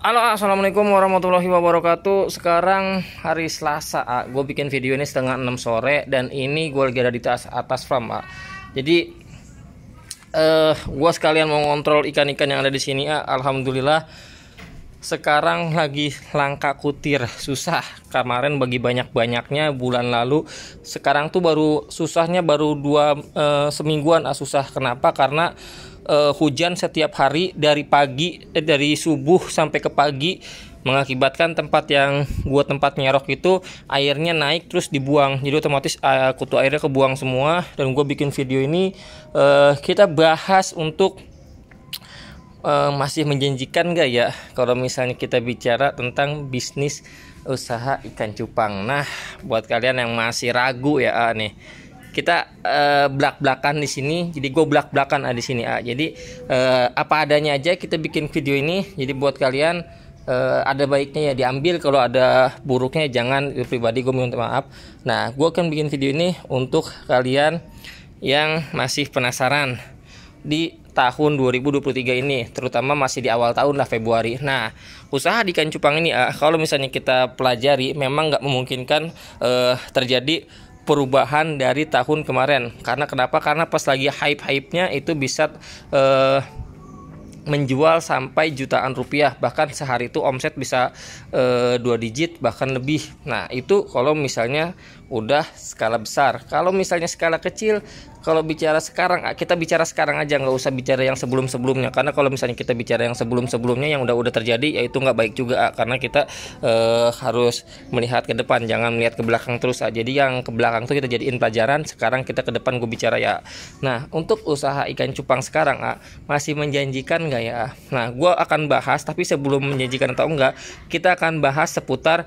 Halo, assalamualaikum warahmatullahi wabarakatuh. Sekarang hari Selasa, gue bikin video ini setengah 6 sore dan ini gue lagi ada di atas farm. Jadi gue sekalian mau ngontrol ikan-ikan yang ada di sini. Alhamdulillah sekarang lagi langka kutir, susah. Kemarin bagi banyak-banyaknya bulan lalu, sekarang tuh baru susahnya baru semingguan susah. Kenapa? Karena hujan setiap hari dari subuh sampai ke pagi, mengakibatkan tempat nyerok itu airnya naik terus dibuang, jadi otomatis kutu airnya kebuang semua. Dan gue bikin video ini kita bahas untuk masih menjanjikan gak ya kalau misalnya kita bicara tentang bisnis usaha ikan cupang. Nah, buat kalian yang masih ragu ya nih, kita belak-belakan di sini. Jadi gue belak-belakan di sini. Jadi apa adanya aja kita bikin video ini. Jadi buat kalian ada baiknya ya diambil, kalau ada buruknya jangan. Pribadi gue minta maaf. Nah, gue akan bikin video ini untuk kalian yang masih penasaran di tahun 2023 ini, terutama masih di awal tahun lah, Februari. Nah, usaha di ikan cupang ini kalau misalnya kita pelajari memang nggak memungkinkan terjadi perubahan dari tahun kemarin. Karena kenapa? Karena pas lagi hype-nya itu bisa menjual sampai jutaan rupiah, bahkan sehari itu omset bisa 2 digit bahkan lebih. Nah, itu kalau misalnya udah skala besar. Kalau misalnya skala kecil, kalau bicara sekarang, kita bicara sekarang aja, nggak usah bicara yang sebelum-sebelumnya. Karena kalau misalnya kita bicara yang sebelum-sebelumnya yang udah terjadi, ya itu nggak baik juga. Karena kita harus melihat ke depan, jangan melihat ke belakang terus. Jadi yang ke belakang tuh kita jadiin pelajaran. Sekarang kita ke depan gue bicara ya. Nah, untuk usaha ikan cupang sekarang masih menjanjikan nggak ya? Nah, gue akan bahas, tapi sebelum menjanjikan atau enggak, kita akan bahas seputar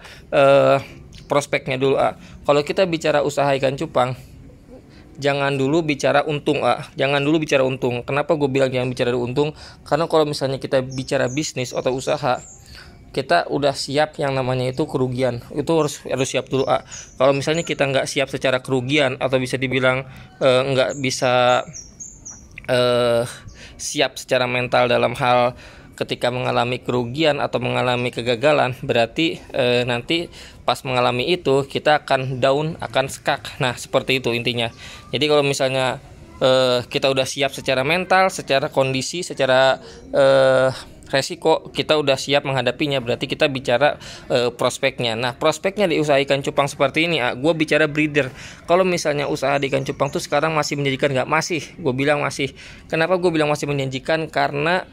prospeknya dulu. Kalau kita bicara usaha ikan cupang, jangan dulu bicara untung. Jangan dulu bicara untung. Kenapa gue bilang jangan bicara untung? Karena kalau misalnya kita bicara bisnis atau usaha, kita udah siap yang namanya itu kerugian. Itu harus siap dulu. Kalau misalnya kita nggak siap secara kerugian, atau bisa dibilang nggak bisa siap secara mental dalam hal ketika mengalami kerugian atau mengalami kegagalan, berarti nanti pas mengalami itu kita akan down, akan skak. Nah, seperti itu intinya. Jadi kalau misalnya kita udah siap secara mental, secara kondisi, secara resiko, kita udah siap menghadapinya, berarti kita bicara prospeknya. Nah, prospeknya di usaha ikan cupang seperti ini, gue bicara breeder. Kalau misalnya usaha di ikan cupang tuh sekarang masih menjanjikan nggak? Masih, gue bilang masih. Kenapa gue bilang masih menjanjikan? Karena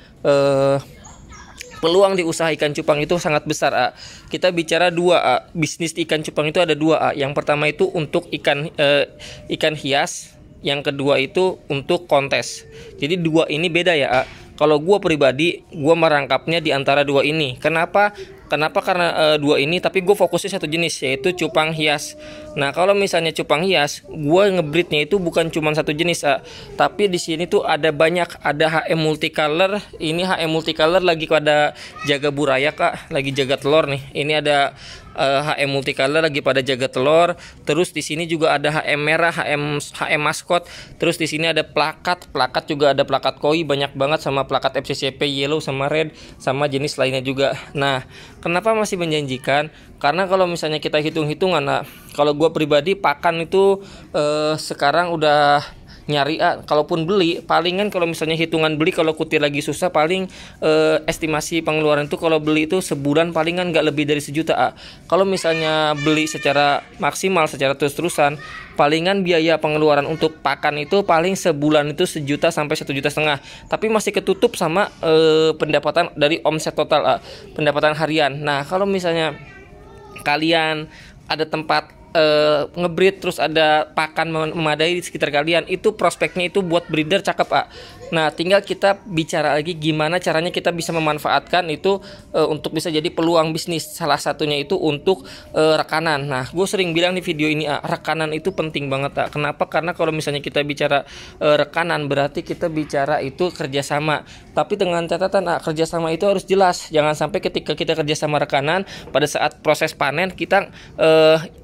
peluang di usaha ikan cupang itu sangat besar. Kita bicara dua, bisnis ikan cupang itu ada dua. Yang pertama itu untuk ikan hias, yang kedua itu untuk kontes. Jadi dua ini beda ya. Kalau gue pribadi, gue merangkapnya di antara dua ini. Kenapa? Karena dua ini, tapi gue fokusnya satu jenis, yaitu cupang hias. Nah, kalau misalnya cupang hias, gue ngebreednya itu bukan cuma satu jenis, tapi di sini tuh ada banyak, ada HM multicolor. Ini HM multicolor lagi pada jaga buraya, lagi jaga telur nih. Ini ada HM multicolor lagi pada jaga telur. Terus di sini juga ada HM merah, HM maskot. Terus di sini ada plakat juga ada plakat koi banyak banget, sama plakat FCCP yellow sama red, sama jenis lainnya juga. Nah, kenapa masih menjanjikan? Karena kalau misalnya kita hitung-hitungan, kalau gue pribadi pakan itu sekarang udah nyari, kalaupun beli palingan, kalau misalnya hitungan beli, kalau kutir lagi susah, paling estimasi pengeluaran itu kalau beli itu sebulan palingan nggak lebih dari 1 juta. Kalau misalnya beli secara maksimal, secara terus-terusan, palingan biaya pengeluaran untuk pakan itu paling sebulan itu 1 juta sampai 1,5 juta. Tapi masih ketutup sama pendapatan dari omset total, pendapatan harian. Nah, kalau misalnya kalian ada tempat ngebreed, terus ada pakan memadai di sekitar kalian, itu prospeknya itu buat breeder cakep. Nah, tinggal kita bicara lagi gimana caranya kita bisa memanfaatkan itu untuk bisa jadi peluang bisnis. Salah satunya itu untuk rekanan. Nah, gue sering bilang di video ini, rekanan itu penting banget. Kenapa? Karena kalau misalnya kita bicara rekanan, berarti kita bicara itu kerjasama. Tapi dengan catatan, kerjasama itu harus jelas. Jangan sampai ketika kita kerjasama rekanan, pada saat proses panen kita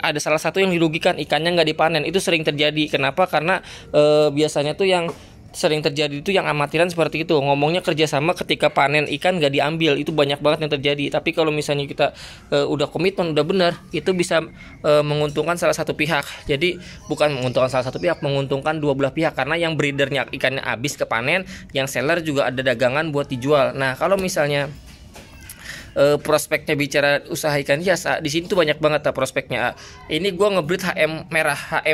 ada salah satu yang dirugikan, ikannya nggak dipanen. Itu sering terjadi. Kenapa? Karena biasanya tuh yang sering terjadi itu yang amatiran seperti itu, ngomongnya kerjasama ketika panen ikan gak diambil, itu banyak banget yang terjadi. Tapi kalau misalnya kita udah komitmen, udah benar, itu bisa menguntungkan salah satu pihak. Jadi bukan menguntungkan salah satu pihak, menguntungkan dua belah pihak, karena yang breedernya ikannya habis ke panen, yang seller juga ada dagangan buat dijual. Nah kalau misalnya prospeknya bicara usaha ikan hias, di sini tuh banyak banget prospeknya. Ini gua ngebreed HM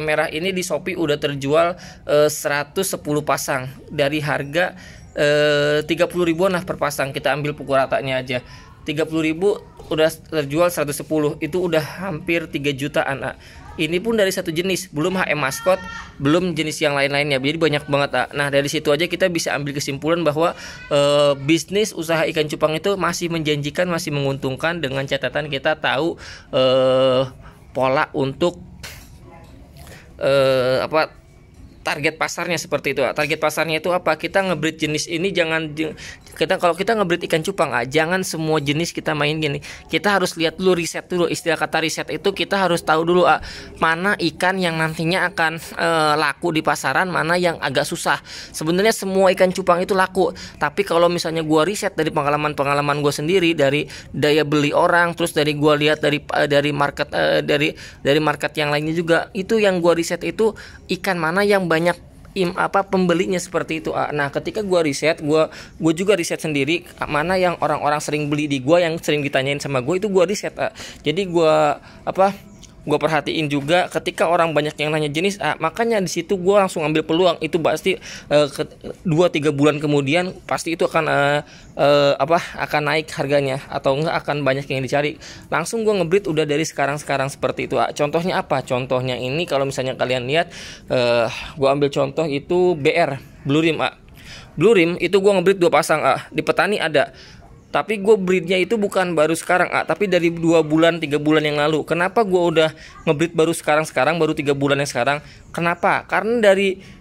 merah ini di Shopee udah terjual 110 pasang dari harga 30 ribuan lah per pasang. Kita ambil pukul ratanya aja 30 ribu udah terjual 110, itu udah hampir 3 jutaan. Ini pun dari satu jenis, belum HM maskot, belum jenis yang lain-lainnya. Jadi banyak banget. Nah dari situ aja kita bisa ambil kesimpulan bahwa bisnis usaha ikan cupang itu masih menjanjikan, masih menguntungkan, dengan catatan kita tahu pola untuk target pasarnya seperti itu. Target pasarnya itu apa? Kita ngebreed jenis ini kalau kita ngebreed ikan cupang, jangan semua jenis kita main gini. Kita harus lihat dulu, riset dulu. Istilah kata riset itu kita harus tahu dulu mana ikan yang nantinya akan laku di pasaran, mana yang agak susah. Sebenarnya semua ikan cupang itu laku, tapi kalau misalnya gua riset dari pengalaman gua sendiri, dari daya beli orang, terus dari gua lihat dari market dari market yang lainnya juga, itu yang gua riset itu ikan mana yang banyak pembelinya seperti itu. Nah ketika gua riset, gua juga riset sendiri mana yang orang-orang sering beli di gua, yang sering ditanyain sama gua, itu gua riset. Jadi gua perhatiin juga ketika orang banyak yang nanya jenis, makanya di situ gue langsung ambil peluang. Itu pasti 2-3 bulan kemudian pasti itu akan akan naik harganya, atau enggak akan banyak yang dicari. Langsung gue ngebreed udah dari sekarang seperti itu. Contohnya apa? Contohnya ini kalau misalnya kalian lihat, gue ambil contoh itu BR Blue Rim. Blue Rim itu gue ngebreed 2 pasang. Di petani ada. Tapi gue breednya itu bukan baru sekarang, tapi dari 2 bulan 3 bulan yang lalu. Kenapa gue udah ngebreed baru sekarang baru 3 bulan yang sekarang? Kenapa? Karena dari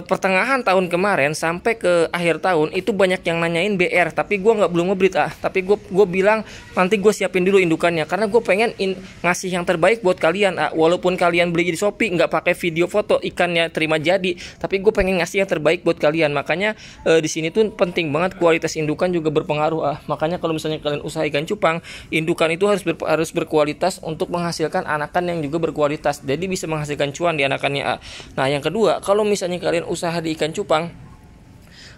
pertengahan tahun kemarin sampai ke akhir tahun itu banyak yang nanyain BR, tapi gue belum ngebreed. Tapi gue bilang nanti gue siapin dulu indukannya, karena gue pengen ngasih yang terbaik buat kalian. Walaupun kalian beli di Shopee nggak pakai video foto ikannya terima jadi, tapi gue pengen ngasih yang terbaik buat kalian. Makanya di sini tuh penting banget kualitas indukan juga berpengaruh. Makanya kalau misalnya kalian usaha ikan cupang, indukan itu harus berkualitas untuk menghasilkan anakan yang juga berkualitas, jadi bisa menghasilkan cuan di anakannya. Nah yang kedua, kalau misalnya kalian usaha di ikan cupang,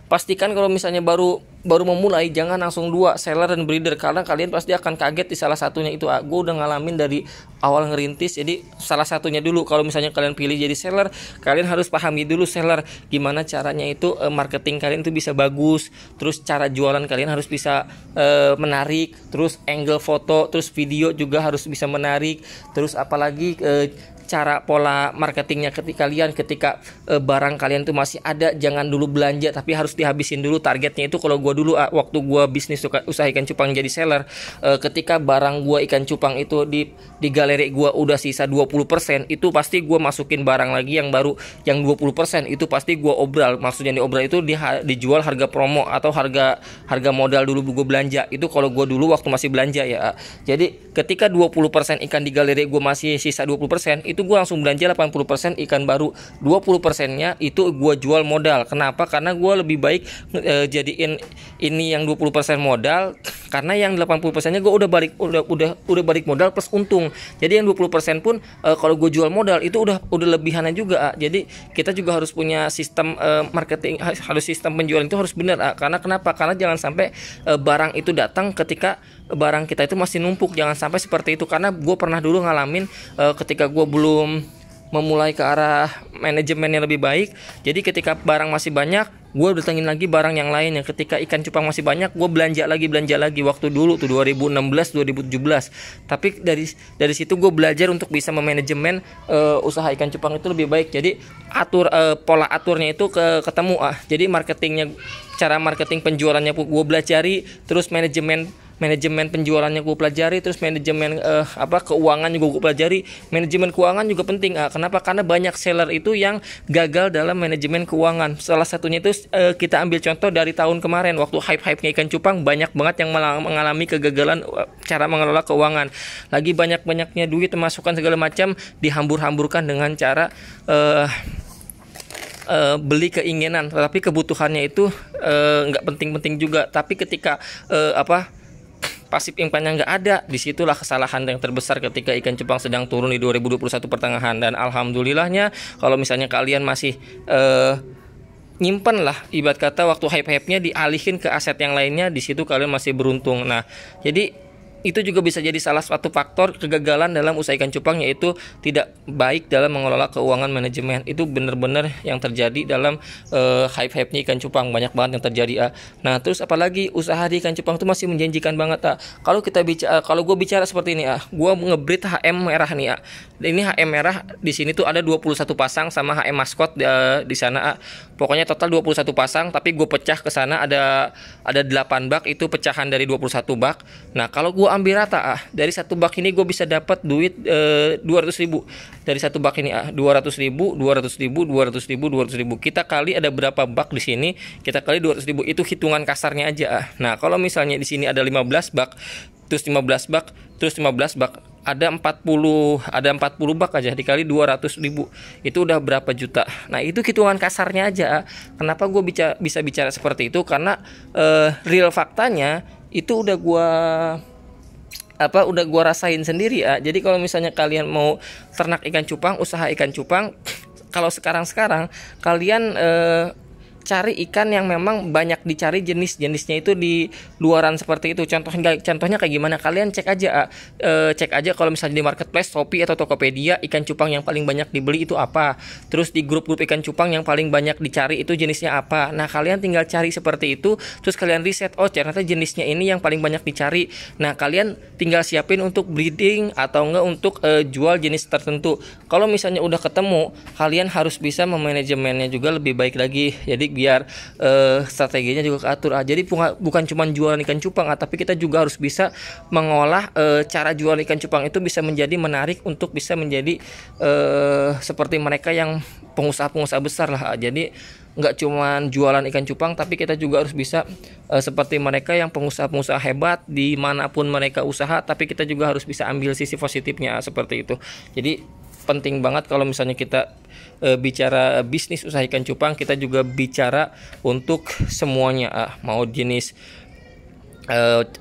pastikan kalau misalnya baru memulai, jangan langsung 2 seller dan breeder, karena kalian pasti akan kaget di salah satunya itu. Gue udah ngalamin dari awal ngerintis. Jadi salah satunya dulu, kalau misalnya kalian pilih jadi seller, kalian harus pahami dulu seller gimana caranya itu marketing kalian itu bisa bagus, terus cara jualan kalian harus bisa menarik, terus angle foto, terus video juga harus bisa menarik, terus apalagi cara pola marketingnya ketika barang kalian tuh masih ada, jangan dulu belanja, tapi harus dihabisin dulu targetnya. Itu kalau gua dulu waktu gua bisnis usaha ikan cupang jadi seller, ketika barang gua ikan cupang itu di galeri gua udah sisa 20%, itu pasti gua masukin barang lagi yang baru yang 20%, itu pasti gua obral. Maksudnya diobral itu dijual harga promo atau harga modal dulu gua belanja. Itu kalau gua dulu waktu masih belanja ya. Jadi ketika 20% ikan di galeri gua masih sisa 20%, itu gue langsung belanja 80% ikan baru. 20%-nya itu gue jual modal. Kenapa? Karena gue lebih baik jadiin ini yang 20% modal, karena yang 80%-nya gue udah balik modal plus untung. Jadi yang 20% pun kalau gue jual modal itu udah lebihannya juga. Jadi kita juga harus punya sistem marketing, harus sistem penjualan itu harus benar. Karena kenapa? Karena jangan sampai barang itu datang ketika barang kita itu masih numpuk. Jangan sampai seperti itu, karena gue pernah dulu ngalamin ketika gue belum memulai ke arah manajemen yang lebih baik. Jadi ketika barang masih banyak, gue datengin lagi barang yang lain. Yang ketika ikan cupang masih banyak, gue belanja lagi waktu dulu tuh 2016 2017. Tapi dari situ gue belajar untuk bisa memanajemen usaha ikan cupang itu lebih baik. Jadi pola aturnya itu ketemu. Jadi marketingnya, cara marketing penjualannya gue belajari, terus manajemen penjualannya gue pelajari, terus manajemen keuangan juga gue pelajari. Manajemen keuangan juga penting. Kenapa? Karena banyak seller itu yang gagal dalam manajemen keuangan. Salah satunya itu kita ambil contoh dari tahun kemarin, waktu hype-nya ikan cupang, banyak banget yang mengalami kegagalan cara mengelola keuangan. Lagi banyak-banyaknya duit, masukan segala macam dihambur-hamburkan dengan cara beli keinginan, tapi kebutuhannya itu nggak penting-penting juga. Tapi ketika pasif income-nya nggak ada, disitulah kesalahan yang terbesar ketika ikan cupang sedang turun di 2021 pertengahan. Dan alhamdulillahnya kalau misalnya kalian masih nyimpen lah, ibarat kata waktu hype-hype-nya dialihin ke aset yang lainnya, di situ kalian masih beruntung. Nah, jadi itu juga bisa jadi salah satu faktor kegagalan dalam usaha ikan cupang, yaitu tidak baik dalam mengelola keuangan manajemen. Itu benar-benar yang terjadi dalam hype-hype-nya ikan cupang, banyak banget yang terjadi. Nah, terus apalagi usaha di ikan cupang itu masih menjanjikan banget. Kalau kita bicara, kalau gue bicara seperti ini, gue ngebreed HM merah nih. Ini HM merah di sini tuh ada 21 pasang sama HM maskot di sana. Pokoknya total 21 pasang, tapi gue pecah ke sana ada 8 bak, itu pecahan dari 21 bak. Nah, kalau gue ambil rata dari satu bak ini gue bisa dapat duit 200.000 dari satu bak ini 200.000, 200.000, 200.000, 200.000. Kita kali ada berapa bak di sini, kita kali 200.000, itu hitungan kasarnya aja. Nah, kalau misalnya di sini ada 15 bak, terus 15 bak, terus 15 bak, ada 40 bak aja dikali 200.000, itu udah berapa juta. Nah, itu hitungan kasarnya aja. Kenapa gue bisa bicara seperti itu? Karena real faktanya itu udah gua rasain sendiri. Jadi kalau misalnya kalian mau ternak ikan cupang, usaha ikan cupang, kalau sekarang kalian cari ikan yang memang banyak dicari, jenisnya itu di luaran seperti itu. Contohnya kayak gimana? Kalian cek aja kalau misalnya di marketplace, Shopee atau Tokopedia, ikan cupang yang paling banyak dibeli itu apa. Terus di grup-grup ikan cupang yang paling banyak dicari itu jenisnya apa. Nah, kalian tinggal cari seperti itu, terus kalian riset, oh ternyata jenisnya ini yang paling banyak dicari. Nah, kalian tinggal siapin untuk breeding atau enggak untuk jual jenis tertentu. Kalau misalnya udah ketemu, kalian harus bisa memanajemennya juga lebih baik lagi. Jadi biar strateginya juga keatur. Jadi bukan cuma jualan ikan cupang, tapi kita juga harus bisa mengolah cara jualan ikan cupang itu bisa menjadi menarik untuk bisa menjadi seperti mereka yang pengusaha-pengusaha besar lah. Jadi nggak cuma jualan ikan cupang, tapi kita juga harus bisa seperti mereka yang pengusaha-pengusaha hebat dimanapun mereka usaha, tapi kita juga harus bisa ambil sisi positifnya seperti itu. Jadi penting banget kalau misalnya kita bicara bisnis usaha ikan cupang, kita juga bicara untuk semuanya, mau jenis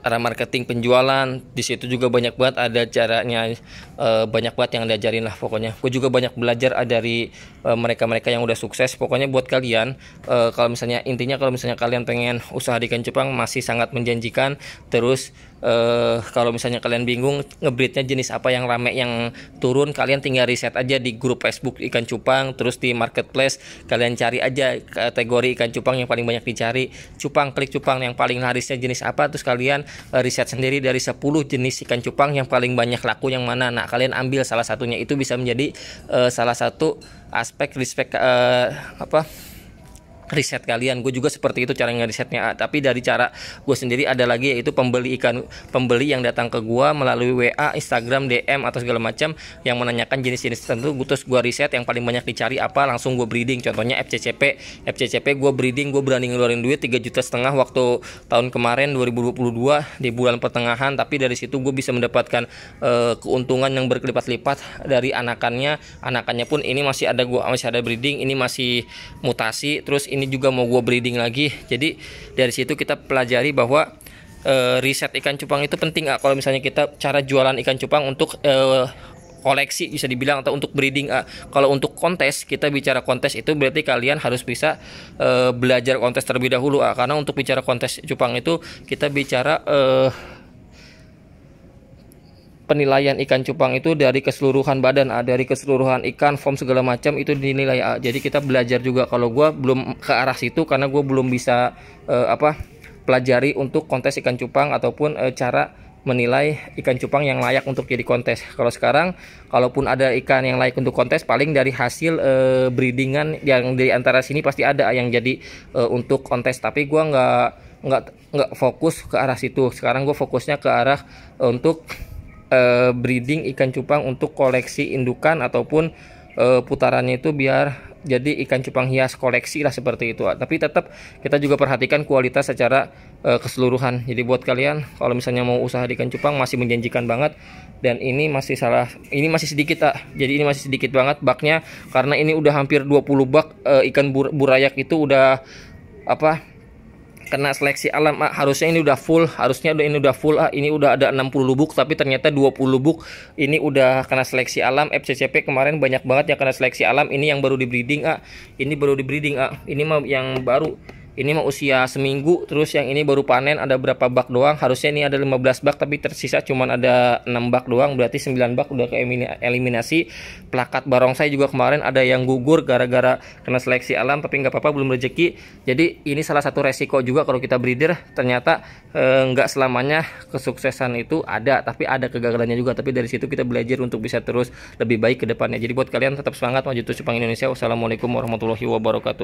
cara marketing, penjualan, di situ juga banyak banget ada caranya, banyak banget yang diajarin lah pokoknya. Gue juga banyak belajar dari mereka-mereka yang udah sukses. Pokoknya buat kalian, kalau misalnya intinya kalau misalnya kalian pengen usaha di ikan cupang masih sangat menjanjikan. Terus kalau misalnya kalian bingung ngebreednya jenis apa yang rame, yang turun, kalian tinggal riset aja di grup Facebook ikan cupang, terus di marketplace kalian cari aja kategori ikan cupang yang paling banyak dicari, klik cupang yang paling larisnya jenis apa, terus kalian riset sendiri dari 10 jenis ikan cupang yang paling banyak laku yang mana. Nah, kalian ambil salah satunya, itu bisa menjadi salah satu aspek riset kalian. Gue juga seperti itu cara ngerisetnya. Tapi dari cara gue sendiri ada lagi, yaitu pembeli yang datang ke gue melalui WA, Instagram, DM atau segala macam, yang menanyakan jenis-jenis tertentu. Terus gue riset yang paling banyak dicari apa, langsung gue breeding. Contohnya FCCP gue breeding, gue berani ngeluarin duit 3,5 juta waktu tahun kemarin 2022 di bulan pertengahan. Tapi dari situ gue bisa mendapatkan keuntungan yang berkelipat-lipat dari anakannya pun ini masih ada breeding, ini masih mutasi, terus ini juga mau gue breeding lagi. Jadi dari situ kita pelajari bahwa riset ikan cupang itu penting. Kalau misalnya kita cara jualan ikan cupang untuk koleksi bisa dibilang, atau untuk breeding. Kalau untuk kontes, kita bicara kontes itu berarti kalian harus bisa belajar kontes terlebih dahulu. Karena untuk bicara kontes cupang itu kita bicara penilaian ikan cupang itu dari keseluruhan badan, dari keseluruhan ikan, form segala macam itu dinilai. Jadi kita belajar juga. Kalau gue belum ke arah situ karena gue belum bisa pelajari untuk kontes ikan cupang ataupun cara menilai ikan cupang yang layak untuk jadi kontes. Kalau sekarang, kalaupun ada ikan yang layak untuk kontes, paling dari hasil breedingan yang dari antara sini pasti ada yang jadi untuk kontes. Tapi gue nggak fokus ke arah situ. Sekarang gue fokusnya ke arah untuk breeding ikan cupang untuk koleksi indukan ataupun putarannya itu biar jadi ikan cupang hias koleksi lah seperti itu. Tapi tetap kita juga perhatikan kualitas secara keseluruhan. Jadi buat kalian kalau misalnya mau usaha di ikan cupang masih menjanjikan banget. Dan ini masih sedikit jadi ini masih sedikit banget baknya, karena ini udah hampir 20 bak ikan burayak itu udah kena seleksi alam. Harusnya ini udah full, ini udah ada 60 lubuk, tapi ternyata 20 lubuk ini udah kena seleksi alam. FCCP kemarin banyak banget yang kena seleksi alam. Ini yang baru di breeding ini baru di breeding ini mah yang baru. Ini mah usia seminggu, terus yang ini baru panen ada berapa bak doang. Harusnya ini ada 15 bak, tapi tersisa cuman ada 6 bak doang, berarti 9 bak udah ke eliminasi. Plakat barongsai juga kemarin ada yang gugur gara-gara kena seleksi alam, tapi nggak apa-apa, belum rezeki. Jadi ini salah satu resiko juga kalau kita breeder, ternyata nggak selamanya kesuksesan itu ada, tapi ada kegagalannya juga. Tapi dari situ kita belajar untuk bisa terus lebih baik ke depannya. Jadi buat kalian tetap semangat maju terus cupang Indonesia. Wassalamualaikum warahmatullahi wabarakatuh.